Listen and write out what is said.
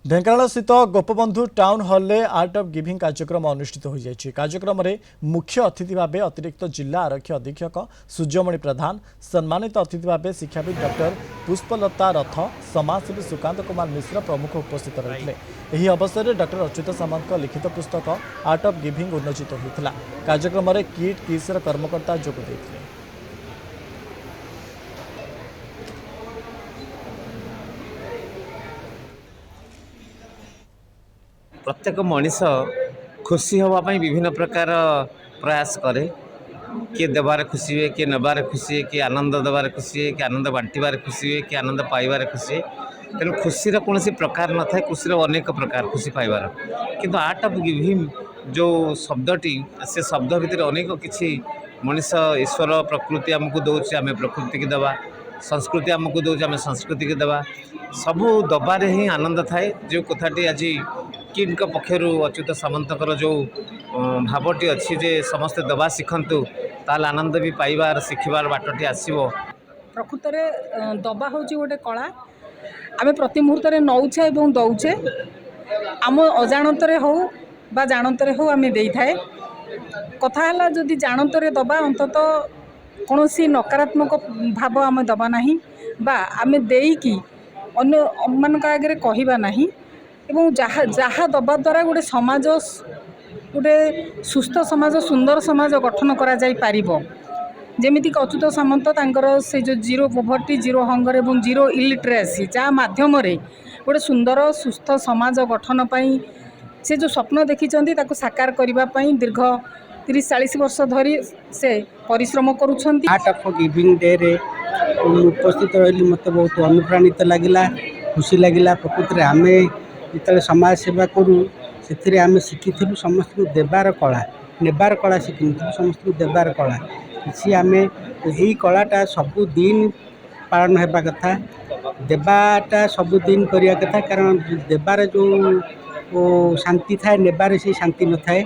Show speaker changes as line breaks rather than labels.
ढेंकानाल स्थित Gopabandhu town hall में art of giving कार्यक्रम अनुष्ठित हो जाएगी। कार्यक्रम में मुख्य अतिथि भाव अतिरिक्त जिला आरक्षी अधीक्षक सूर्यमणि प्रधान, सम्मानित अतिथि भाव शिक्षाविद डॉक्टर पुष्पलता रथ, समाजसेवी सुकांत कुमार मिश्र प्रमुख उपस्थित रही। यह अवसर में डॉक्टर अच्युत सामंत लिखित पुस्तक आर्ट ऑफ गिविंग उन्मोचित होता। कार्यक्रम में किट किसर कर्मकर्ता जोग देते।
प्रत्येक मनीष खुशी हाँपाई विभिन्न प्रकार प्रयास करे। किए देवार खुशी हुए, किए नबार खुशी है, किए आनंद देवार खुशी है, किए आनंद बांटबार खुशी है, किए आनंद पाइबार खुशी है। तेणु खुशी कौन प्रकार न था, खुशी अनेक प्रकार खुशी पाइबार। किंतु आर्ट ऑफ गिविंग जो शब्दटी से शब्द भितर अनेक किसी मनीष ईश्वर प्रकृति आमको दौर, आम प्रकृति की देवा, संस्कृति आमको दौर, आम संस्कृति की देवा। सबू दबारे ही आनंद थाए। जो कथाटी आज किड पक्षर अच्युत सामंतर जो भावटी अच्छी जे समस्ते दबा शिखु ताल आनंद भी पाइबार शिखबार बाटटी आसो।
प्रकृत में दबा हूँ गोटे कला। आम प्रति मुहूर्त नौचे और दौचे आम अजाणत हो बा जानत हो आम दे थाए। कथा है जदि जानत दबा अंतत कौन सी नकारात्मक भाव आम दबा ना बा आम देकी अन्य मान आगे कहवा ना एवं जहाँ जहाँ दबा द्वारा गोटे समाज गोटे सुस्थ समाज सुंदर समाज गठन करा जाई पारिबो। जेमिति अच्युत सामंत तांकर से जो जीरो पोवर्टी, जीरो हंगर एवं जीरो इलिटरेसी जहाँ माध्यम गोटे सुंदर सुस्थ समाज गठन पाई से जो स्वप्न देखिचंती ताको साकार करिबा पाई दीर्घ 30-40 वर्ष धरी से परिश्रम करुछंती।
आर्ट ऑफ गिविंग डे रे उपस्थित रही मत बहुत अनुप्राणित लगिला, खुशी लगिला। प्रकृति में आम जिते समाज सेवा करूँ से आम शिखी समस्त को देवार कला, नेबार कला शिखी समस्त को देवार कला। किसी आम यही कलाटा सबुदिन पालन होगा कथा, देवाटा सबुदिन करवा कथा। कारण देवार जो शांति थाए नेबार से शांति न थाए।